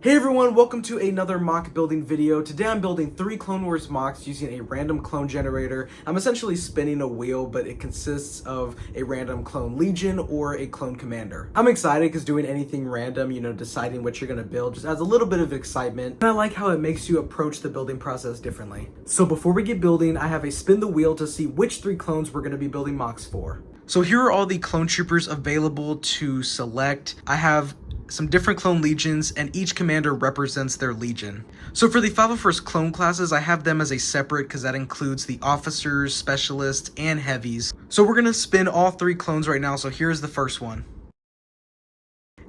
Hey everyone, welcome to another mock building video. Today I'm building 3 Clone Wars mocks using a random clone generator. I'm essentially spinning a wheel, but it consists of a random clone legion or a clone commander. I'm excited because doing anything random, deciding what you're going to build just adds a little bit of excitement. And I like how it makes you approach the building process differently. So before we get building, I have a spin the wheel to see which 3 clones we're going to be building mocks for. So here are all the clone troopers available to select. I have some different clone legions, and each commander represents their legion. So for the 501st clone classes, I have them as a separate because that includes the officers, specialists, and heavies. So we're gonna spin all 3 clones right now, so here's the first one.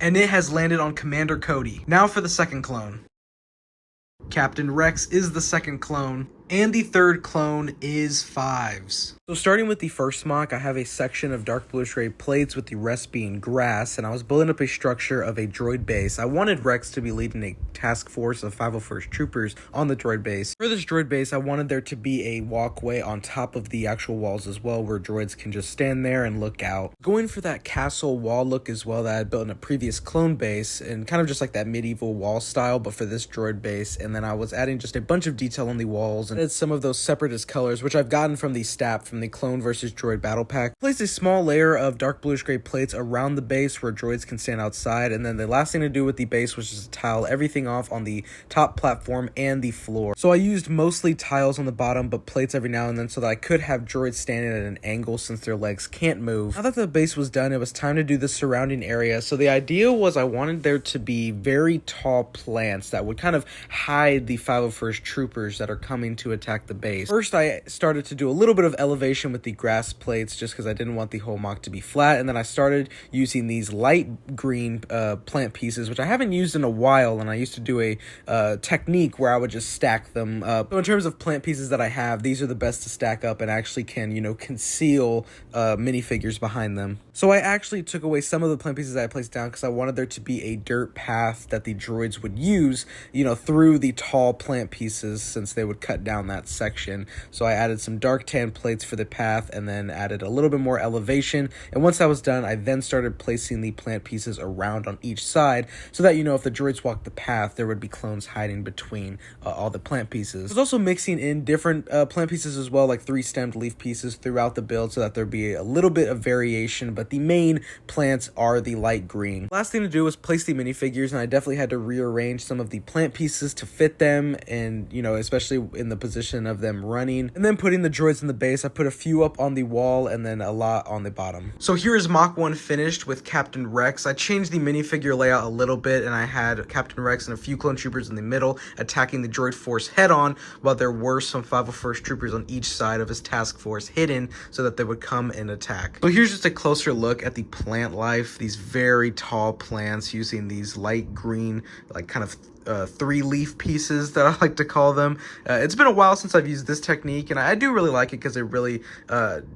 And it has landed on Commander Cody. Now for the second clone. Captain Rex is the second clone, and the third clone is Fives. So starting with the first mock, I have a section of dark bluish gray plates with the rest being grass, and I was building up a structure of a droid base. I wanted Rex to be leading a task force of 501st troopers on the droid base. For this droid base, I wanted there to be a walkway on top of the actual walls as well, where droids can just stand there and look out. Going for that castle wall look as well that I had built in a previous clone base, and kind of just like that medieval wall style, but for this droid base. And then I was adding just a bunch of detail on the walls and added some of those separatist colors, which I've gotten from the STAP from the Clone vs. Droid Battle Pack. Placed a small layer of dark bluish gray plates around the base where droids can stand outside, and then the last thing to do with the base was just to tile everything off on the top platform and the floor. So I used mostly tiles on the bottom, but plates every now and then so that I could have droids standing at an angle since their legs can't move. Now that the base was done, it was time to do the surrounding area. So the idea was I wanted there to be very tall plants that would kind of hide the 501st troopers that are coming to attack the base. First, I started to do a little bit of elevation with the grass plates just because I didn't want the whole mock to be flat, and then I started using these light green plant pieces, which I haven't used in a while, and I used to do a technique where I would just stack them up. So in terms of plant pieces that I have, these are the best to stack up and actually can, conceal minifigures behind them. So I actually took away some of the plant pieces that I placed down because I wanted there to be a dirt path that the droids would use, through the tall plant pieces since they would cut down that section. So I added some dark tan plates for the path and then added a little bit more elevation. And once that was done, I then started placing the plant pieces around on each side so that, if the droids walked the path, there would be clones hiding between all the plant pieces. I was also mixing in different plant pieces as well, like 3-stemmed leaf pieces throughout the build so that there'd be a little bit of variation, but the main plants are the light green. Last thing to do was place the minifigures, and I definitely had to rearrange some of the plant pieces to fit them and, especially in the position of them running. And then putting the droids in the base, I put a few up on the wall and then a lot on the bottom. So here is Mach 1 finished with Captain Rex. I changed the minifigure layout a little bit, and I had Captain Rex and a few clone troopers in the middle attacking the droid force head on, while there were some 501st troopers on each side of his task force hidden so that they would come and attack. So here's just a closer look at the plant life. These very tall plants using these light green, like kind of 3-leaf pieces that I like to call them. It's been a while since I've used this technique, and I do really like it because it really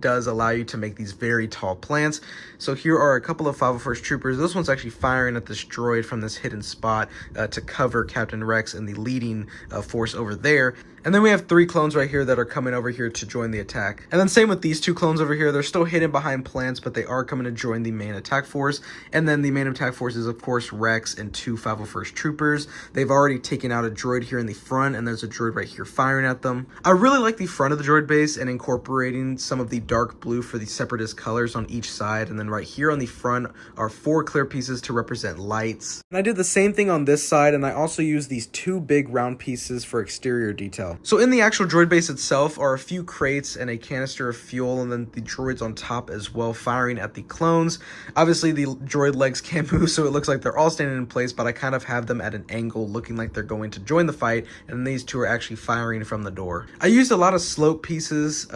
does allow you to make these very tall plants. So here are a couple of 501st troopers. This one's actually firing at this droid from this hidden spot to cover Captain Rex and the leading force over there. And then we have 3 clones right here that are coming over here to join the attack. And then same with these 2 clones over here. They're still hidden behind plants, but they are coming to join the main attack force. And then the main attack force is, of course, Rex and 2 501st troopers. They've already taken out a droid here in the front, and there's a droid right here firing at them. I really like the front of the droid base and incorporating some of the dark blue for the separatist colors on each side. And then right here on the front are 4 clear pieces to represent lights. And I did the same thing on this side, and I also used these 2 big round pieces for exterior detail. So in the actual droid base itself are a few crates and a canister of fuel, and then the droids on top as well firing at the clones. Obviously the droid legs can't move, so it looks like they're all standing in place, but I kind of have them at an angle looking like they're going to join the fight, and these 2 are actually firing from the door. I used a lot of slope pieces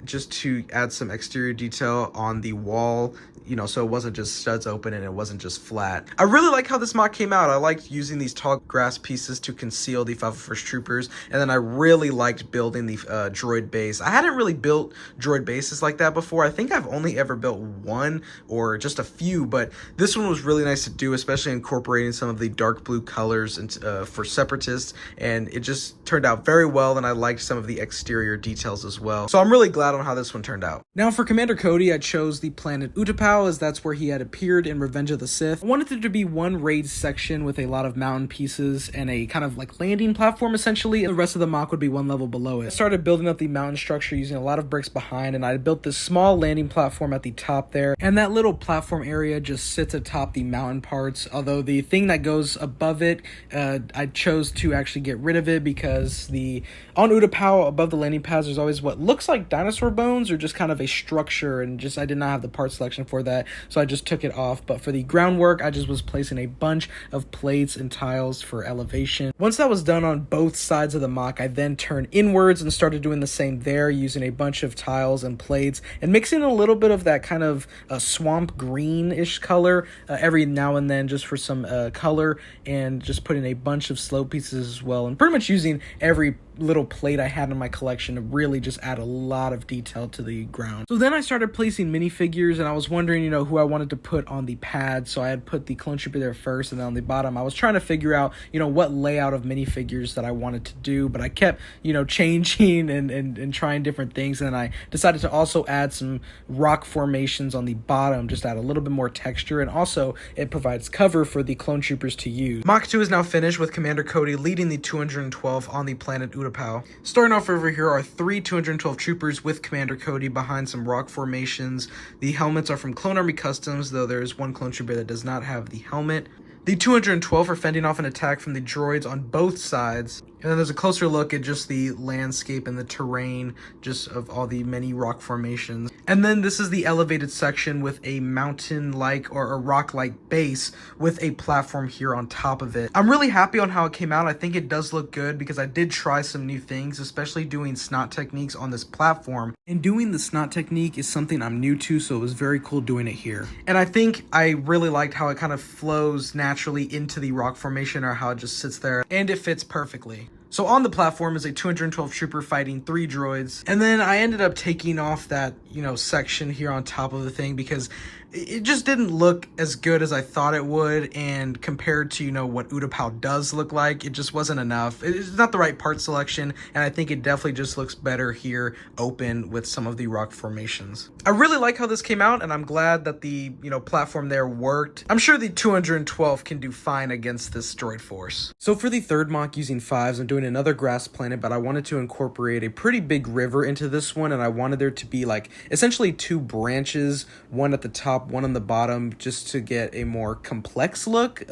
just to add some exterior detail on the wall, so it wasn't just studs open and it wasn't just flat. I really like how this mock came out. I liked using these tall grass pieces to conceal the 501st troopers, and then I really really liked building the droid base. I hadn't really built droid bases like that before. I think I've only ever built one or just a few, but this one was really nice to do, especially incorporating some of the dark blue colors into, for separatists, and it just turned out very well, and I liked some of the exterior details as well. So I'm really glad on how this one turned out. Now for Commander Cody, I chose the planet Utapau, as that's where he had appeared in Revenge of the Sith. I wanted there to be one raid section with a lot of mountain pieces and a kind of like landing platform essentially, and the rest of the MOC would be one level below it. I started building up the mountain structure using a lot of bricks behind, and I built this small landing platform at the top there, and that little platform area just sits atop the mountain parts, although the thing that goes above it, I chose to actually get rid of it because on Utapau, above the landing pads, there's always what looks like dinosaur bones or just kind of a structure, and I did not have the part selection for that, so I just took it off. But for the groundwork, I just was placing a bunch of plates and tiles for elevation. Once that was done on both sides of the MOC, I then turned inwards and started doing the same there, using a bunch of tiles and plates and mixing a little bit of that kind of swamp greenish color every now and then just for some color, and just putting a bunch of slope pieces as well, and pretty much using every little plate I had in my collection to really just add a lot of detail to the ground. So then I started placing minifigures, and I was wondering, who I wanted to put on the pad. So I had put the clone trooper there first, and then on the bottom I was trying to figure out, what layout of minifigures that I wanted to do, but I kept, changing and trying different things, and then I decided to also add some rock formations on the bottom, just add a little bit more texture, and also it provides cover for the clone troopers to use. Mach 2 is now finished with Commander Cody leading the 212 on the planet Utapau. Starting off over here are 3 212 troopers with Commander Cody behind some rock formations. The helmets are from Clone Army Customs, though there is one clone trooper that does not have the helmet. The 212 are fending off an attack from the droids on both sides. And then there's a closer look at just the landscape and the terrain, just of all the many rock formations. And then this is the elevated section with a mountain-like or a rock-like base with a platform here on top of it. I'm really happy on how it came out. I think it does look good because I did try some new things, especially doing snot techniques on this platform. And doing the snot technique is something I'm new to, so it was very cool doing it here. And I think I really liked how it kind of flows naturally into the rock formation, or how it just sits there, and it fits perfectly. So on the platform is a 212 trooper fighting 3 droids. And then I ended up taking off that, section here on top of the thing because it just didn't look as good as I thought it would, and compared to, what Utapau does look like, it just wasn't enough. It's not the right part selection, and I think it definitely just looks better here open with some of the rock formations. I really like how this came out, and I'm glad that the, platform there worked. I'm sure the 212 can do fine against this droid force. So for the third MOC using 5s, I'm doing another grass planet, but I wanted to incorporate a pretty big river into this one, and I wanted there to be like essentially 2 branches, one at the top, one on the bottom, just to get a more complex look,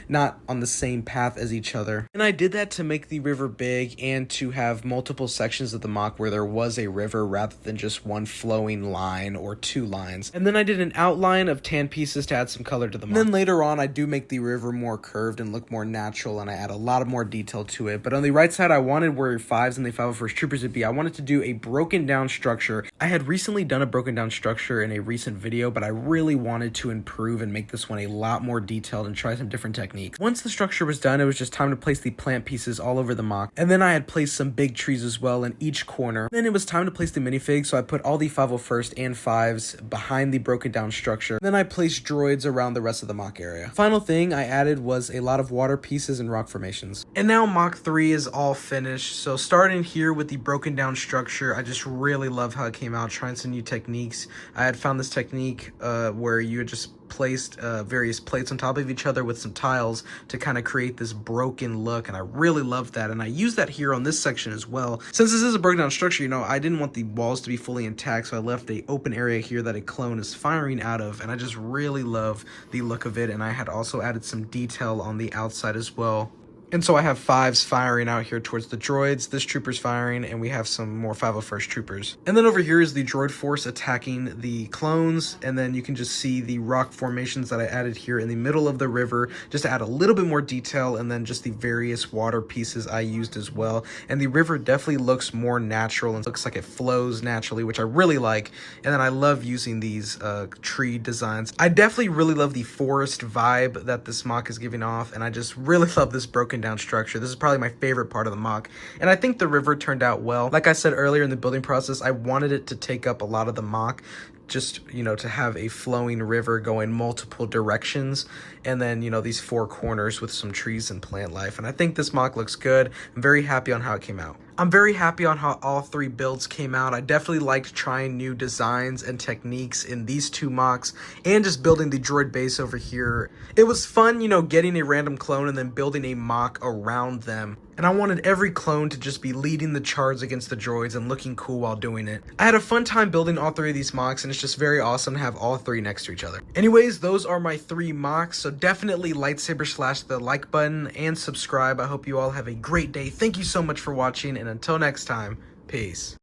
not on the same path as each other. And I did that to make the river big and to have multiple sections of the MOC where there was a river rather than just one flowing line or 2 lines. And then I did an outline of tan pieces to add some color to the MOC. And then later on, I do make the river more curved and look more natural, and I add a lot of more detail to it. But on the right side, I wanted where 5s and the 501st troopers would be. I wanted to do a broken down structure. I had recently done a broken down structure in a recent video, but I really wanted to improve and make this one a lot more detailed and try some different techniques. Once the structure was done, it was just time to place the plant pieces all over the MOC. And then I had placed some big trees as well in each corner. Then it was time to place the minifigs, so I put all the 501st and 5s behind the broken down structure. Then I placed droids around the rest of the MOC area. Final thing I added was a lot of water pieces and rock formations. And now MOC 3 is all finished. So starting here with the broken down structure, I just really love how it came out, trying some new techniques. I had found this technique where you had just placed various plates on top of each other with some tiles to kind of create this broken look, and I really loved that, and I used that here on this section as well. Since this is a broken down structure, I didn't want the walls to be fully intact, so I left a open area here that a clone is firing out of, and I just really love the look of it. And I had also added some detail on the outside as well. And so I have 5s firing out here towards the droids, this trooper's firing, and we have some more 501st troopers. And then over here is the droid force attacking the clones, and then you can just see the rock formations that I added here in the middle of the river, just to add a little bit more detail, and then just the various water pieces I used as well. And the river definitely looks more natural and looks like it flows naturally, which I really like. And then I love using these tree designs. I definitely really love the forest vibe that this MOC is giving off, and I just really love this broken broken down structure. This is probably my favorite part of the mock. And I think the river turned out well. Like I said earlier in the building process, I wanted it to take up a lot of the mock, just, you know, to have a flowing river going multiple directions, and then, you know, these four corners with some trees and plant life. And I think this mock looks good. I'm very happy on how it came out. I'm very happy on how all three builds came out. I definitely liked trying new designs and techniques in these two mocks, and just building the droid base over here. It was fun, you know, getting a random clone and then building a mock around them. And I wanted every clone to just be leading the charge against the droids and looking cool while doing it. I had a fun time building all three of these mocks, and it's just very awesome to have all three next to each other. Anyways, those are my three mocks, so definitely lightsaber slash the like button and subscribe. I hope you all have a great day. Thank you so much for watching, and until next time, peace.